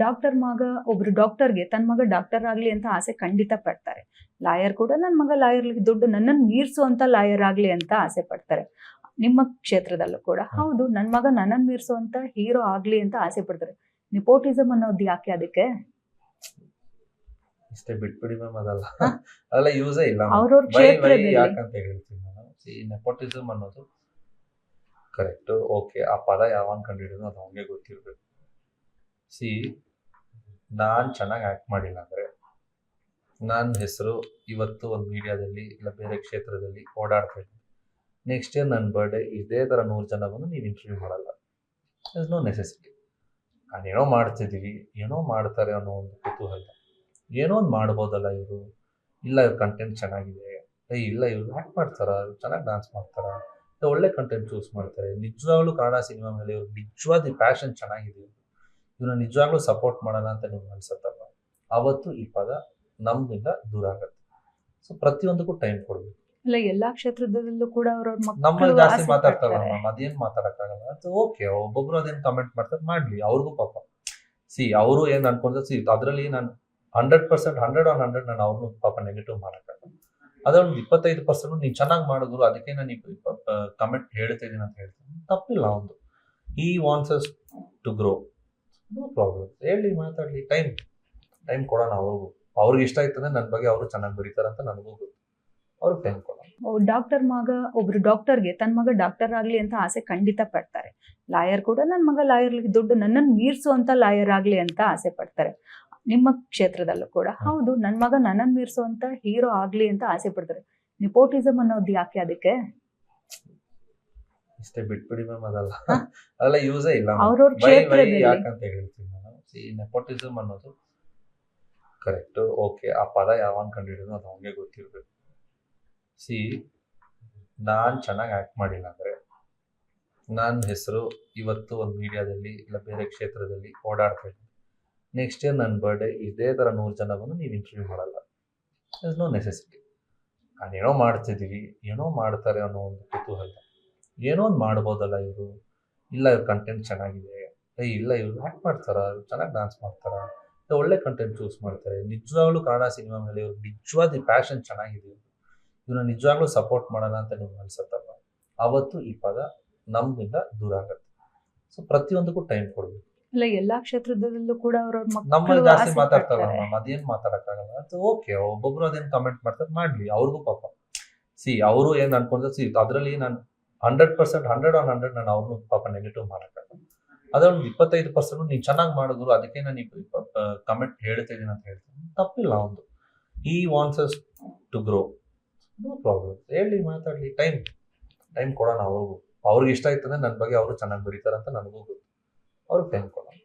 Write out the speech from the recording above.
Doctor ಮಗ ಒಬ್ರು ಡಾಕ್ಟರ್ಗೆ ತನ್ನ ಮಗ ಡಾಕ್ಟರ್ ಆಗ್ಲಿ ಅಂತ ಆಸೆ ಖಂಡಿತ ಪಡ್ತಾರೆ. ಲಾಯರ್ ಕೂಡ ನನ್ನ ಮಗ ಲಾಯರ್ ದೊಡ್ಡ ನನ್ನನ್ನು ಮೀರಿಸುವಂತ ಲಾಯರ್ ಆಗ್ಲಿ ಅಂತ ಆಸೆ ಪಡ್ತಾರೆ. ನಿಮ್ಮ ಕ್ಷೇತ್ರದಲ್ಲೂ ಕೂಡ ಹೌದು, ನನ್ನ ಮಗ ನನ್ನನ್ನು ಮೀರಿಸುವಂತ ಹೀರೋ ಆಗ್ಲಿ ಅಂತ ಆಸೆ ಪಡ್ತಾರೆ. ನಿಪೋಟಿಸಮ್ ಅನ್ನೋದು ಯಾಕೆ ಅದಕ್ಕೆ? ಇಷ್ಟೇ ಬಿಟ್ಬಿಡಿ ಮ್ಯಾಮ್, ಅದೆಲ್ಲ ಯೂಸೇ ಇಲ್ಲ. ಅವ್ರವ್ರ ಕ್ಷೇತ್ರದಲ್ಲಿ ಯಾಕಂತ ಹೇಳ್ತೀನಿ ನಾನು. ನೆಪೋಟಿಸಮ್ ಅನ್ನೋದು ಕರೆಕ್ಟ್, ಓಕೆ. ಆ ಪದ ಯಾವನ್ ಕಂಡಿಡಿದ್ರು ಅದು ಅವನಿಗೆ ಗೊತ್ತಿರ್ಬೇಕು. ನಾನು ಚೆನ್ನಾಗಿ ಆ್ಯಕ್ಟ್ ಮಾಡಿಲ್ಲ ಅಂದರೆ ನನ್ನ ಹೆಸರು ಇವತ್ತು ಒಂದು ಮೀಡಿಯಾದಲ್ಲಿ ಇಲ್ಲ ಬೇರೆ ಕ್ಷೇತ್ರದಲ್ಲಿ ಓಡಾಡ್ತಾ ಇದ್ದೀನಿ. ನೆಕ್ಸ್ಟ್ ಇಯರ್ ನನ್ನ ಬರ್ಡೇ ಇದೇ ಥರ 100 ಜನ ಬಂದು ನೀವು ಇಂಟರ್ವ್ಯೂ ಮಾಡಲ್ಲ. Is no necessity. ನಾನೇನೋ ಮಾಡ್ತಿದ್ದೀವಿ, ಏನೋ ಮಾಡ್ತಾರೆ ಅನ್ನೋ ಒಂದು ಕುತೂಹಲ. ಏನೋ ಒಂದು ಮಾಡ್ಬೋದಲ್ಲ ಇವರು, ಇಲ್ಲ ಇವ್ರ ಕಂಟೆಂಟ್ ಚೆನ್ನಾಗಿದೆ, ಇಲ್ಲ ಇವ್ರು ಆ್ಯಕ್ಟ್ ಮಾಡ್ತಾರ, ಚೆನ್ನಾಗಿ ಡಾನ್ಸ್ ಮಾಡ್ತಾರ, ಒಳ್ಳೆ ಕಂಟೆಂಟ್ ಚೂಸ್ ಮಾಡ್ತಾರೆ. ನಿಜವಾಗ್ಲೂ ಕನ್ನಡ ಸಿನಿಮಾ ಮೇಲೆ ಇವ್ರು ನಿಜವಾದ ಪ್ಯಾಷನ್ ಚೆನ್ನಾಗಿದೆ, ಇವ್ರನ್ನ ನಿಜವಾಗ್ಲೂ ಸಪೋರ್ಟ್ ಮಾಡೋಣ ಅಂತ ನಿಮ್ಗೆ ಅನ್ಸತ್ತಲ್ಲ, ಅವತ್ತು ಈ ಪದ ನಮ್ಮಿಂದ ದೂರ ಆಗುತ್ತೆ. ಸೊ ಪ್ರತಿಯೊಂದಕ್ಕೂ ಟೈಮ್ ಕೊಡ್ಬೇಕು. ಇಲ್ಲ, ಎಲ್ಲಾ ಕ್ಷೇತ್ರದಲ್ಲೂ ಕೂಡ ನಮ್ಮಲ್ಲಿ ಜಾಸ್ತಿ ಮಾತಾಡ್ತಾರಲ್ಲ ಮ್ಯಾಮ್, ಅದೇನ್ ಮಾತಾಡಕ್ಕಾಗಲ್ಲ. ಅದು ಓಕೆ, ಒಬ್ಬೊಬ್ರು ಅದೇನ್ ಕಮೆಂಟ್ ಮಾಡ್ತಾರೆ, ಮಾಡ್ಲಿ, ಅವ್ರಿಗೂ ಪಾಪ. ಅವರು ಏನ್ ಅನ್ಕೊಂಡ್ರೆ ಅದ್ರಲ್ಲಿ ನಾನು 100% 100 ನಾನು ಅವ್ರನ್ನೂ ಪಾಪ ನೆಗೆಟಿವ್ ಮಾಡಕ್ಕಾಗಲ್ಲ. ಅದೇ ಒಂದು 25% ನೀನ್ ಚೆನ್ನಾಗಿ ಮಾಡಿದ್ರು, ಅದಕ್ಕೆ ನಾನು ಕಮೆಂಟ್ ಹೇಳ್ತಾ ಇದೀನಿ ಅಂತ ಹೇಳ್ತೀನಿ, ತಪ್ಪಿಲ್ಲ. ಒಂದು ಈ wants us to grow, no problem, ಹೇಳಿ, ಮಾತಾಡ್ಲಿ, ಟೈಮ್ ಕೊಡೋಣ ಅವ್ರಿಗೂ. ಅವ್ರಿಗೆ ಇಷ್ಟ ಆಯ್ತಂದ್ರೆ ನನ್ನ ಬಗ್ಗೆ ಅವರು ಚೆನ್ನಾಗಿ ಬರೀತಾರಂತ ನನಗೂ ಗೊತ್ತು, ಅವ್ರಿಗೆ ಟೈಮ್ ಕೊಡೋಣ. ಡಾಕ್ಟರ್ ಮಗ ಒಬ್ರು ಡಾಕ್ಟರ್ಗೆ ತನ್ನ ಮಗ ಡಾಕ್ಟರ್ ಆಗ್ಲಿ ಅಂತ ಆಸೆ ಖಂಡಿತ ಪಡ್ತಾರೆ. ಲಾಯರ್ ಕೂಡ ನನ್ನ ಮಗ ಲಾಯರ್ ದೊಡ್ಡ ನನ್ನನ್ನು ಮೀರಿಸುವಂತ ಲಾಯರ್ ಆಗ್ಲಿ ಅಂತ ಆಸೆ ಪಡ್ತಾರೆ. ನಿಮ್ಮ ಕ್ಷೇತ್ರದಲ್ಲೂ ಕೂಡ ಹೌದು, ನನ್ನ ಮಗ ನನ್ನನ್ನು ಮೀರಿಸುವಂತ ಹೀರೋ ಆಗ್ಲಿ ಅಂತ ಆಸೆ ಪಡ್ತಾರೆ. ನಿಪೋಟಿಸಮ್ ಅನ್ನೋದು ಯಾಕೆ ಅದಕ್ಕೆ? ಇಷ್ಟೇ ಬಿಟ್ಬಿಡಿ ಮ್ಯಾಮ್, ಅದೆಲ್ಲ ಯೂಸೇ ಇಲ್ಲ. ಅವ್ರವ್ರ ಕ್ಷೇತ್ರದಲ್ಲಿ ಯಾಕಂತ ಹೇಳ್ತೀನಿ ನಾನು. ನೆಪೋಟಿಸಮ್ ಅನ್ನೋದು ಕರೆಕ್ಟ್, ಓಕೆ. ಆ ಪದ ಯಾವನ್ ಕಂಡಿಡಿದ್ರು ಅದು ಅವನಿಗೆ ಗೊತ್ತಿರ್ಬೇಕು. ನಾನು ಚೆನ್ನಾಗಿ ಆ್ಯಕ್ಟ್ ಮಾಡಿಲ್ಲ ಅಂದರೆ ನನ್ನ ಹೆಸರು ಇವತ್ತು ಒಂದು ಮೀಡಿಯಾದಲ್ಲಿ ಇಲ್ಲ ಬೇರೆ ಕ್ಷೇತ್ರದಲ್ಲಿ ಓಡಾಡ್ತಾ ಇದ್ದೀನಿ. ನೆಕ್ಸ್ಟ್ ಇಯರ್ ನನ್ನ ಬರ್ಡೇ ಇದೇ ಥರ 100 ಜನ ಬಂದು ನೀವು ಇಂಟರ್ವ್ಯೂ ಮಾಡಲ್ಲ. Is no necessity. ನಾನೇನೋ ಮಾಡ್ತಿದ್ದೀವಿ, ಏನೋ ಮಾಡ್ತಾರೆ ಅನ್ನೋ ಒಂದು ಕುತೂಹಲ. ಏನೋ ಒಂದು ಮಾಡ್ಬೋದಲ್ಲ ಇವರು, ಇಲ್ಲ ಇವ್ರ ಕಂಟೆಂಟ್ ಚೆನ್ನಾಗಿದೆ, ಇಲ್ಲ ಇವ್ರು ಆ್ಯಕ್ಟ್ ಮಾಡ್ತಾರ, ಚೆನ್ನಾಗಿ ಡಾನ್ಸ್ ಮಾಡ್ತಾರ, ಒಳ್ಳೆ ಕಂಟೆಂಟ್ ಚೂಸ್ ಮಾಡ್ತಾರೆ. ನಿಜವಾಗ್ಲೂ ಕನ್ನಡ ಸಿನಿಮಾ ಮೇಲೆ ಇವ್ರು ನಿಜವಾದ ಪ್ಯಾಷನ್ ಚೆನ್ನಾಗಿದೆ, ಇವ್ರನ್ನ ನಿಜವಾಗ್ಲೂ ಸಪೋರ್ಟ್ ಮಾಡೋಣ ಅಂತ ನಿಮ್ಗೆ ಅನ್ಸತ್ತಲ್ಲ, ಅವತ್ತು ಈ ಪದ ನಮ್ಮಿಂದ ದೂರ ಆಗುತ್ತೆ. ಸೊ ಪ್ರತಿಯೊಂದಕ್ಕೂ ಟೈಮ್ ಕೊಡ್ಬೇಕು. ಇಲ್ಲ, ಎಲ್ಲಾ ಕ್ಷೇತ್ರದಲ್ಲೂ ಕೂಡ ನಮ್ಮಲ್ಲಿ ಜಾಸ್ತಿ ಮಾತಾಡ್ತಾರಲ್ಲ ಮ್ಯಾಮ್, ಅದೇನ್ ಮಾತಾಡಕ್ಕಾಗಲ್ಲ. ಅದು ಓಕೆ, ಒಬ್ಬೊಬ್ರು ಅದೇನ್ ಕಮೆಂಟ್ ಮಾಡ್ತಾರೆ, ಮಾಡ್ಲಿ, ಅವ್ರಿಗೂ ಪಾಪ. ಅವರು ಏನ್ ಅನ್ಕೊಂಡ್ರೆ ಅದ್ರಲ್ಲಿ ನಾನು 100% 100 ನಾನು ಅವ್ರನ್ನೂ ಪಾಪ ನೆಗೆಟಿವ್ ಮಾಡಕ್ಕಾಗಲ್ಲ. ಅದೇ ಒಂದು 25% ನೀನ್ ಚೆನ್ನಾಗಿ ಮಾಡಿದ್ರು, ಅದಕ್ಕೆ ನಾನು ಕಮೆಂಟ್ ಹೇಳ್ತಾ ಇದೀನಿ ಅಂತ ಹೇಳ್ತೀನಿ, ತಪ್ಪಿಲ್ಲ. ಒಂದು ಈ wants us to grow, no problem, ಹೇಳಿ, ಮಾತಾಡ್ಲಿ, ಟೈಮ್ ಕೊಡೋಣ ಅವ್ರಿಗೂ. ಅವ್ರಿಗೆ ಇಷ್ಟ ಆಯ್ತಂದ್ರೆ ನನ್ನ ಬಗ್ಗೆ ಅವರು ಚೆನ್ನಾಗಿ ಬರೀತಾರಂತ ನನಗೂ ಗೊತ್ತು, ಅವ್ರಿಗೆ ಟೈಮ್ ಕೊಡೋಣ.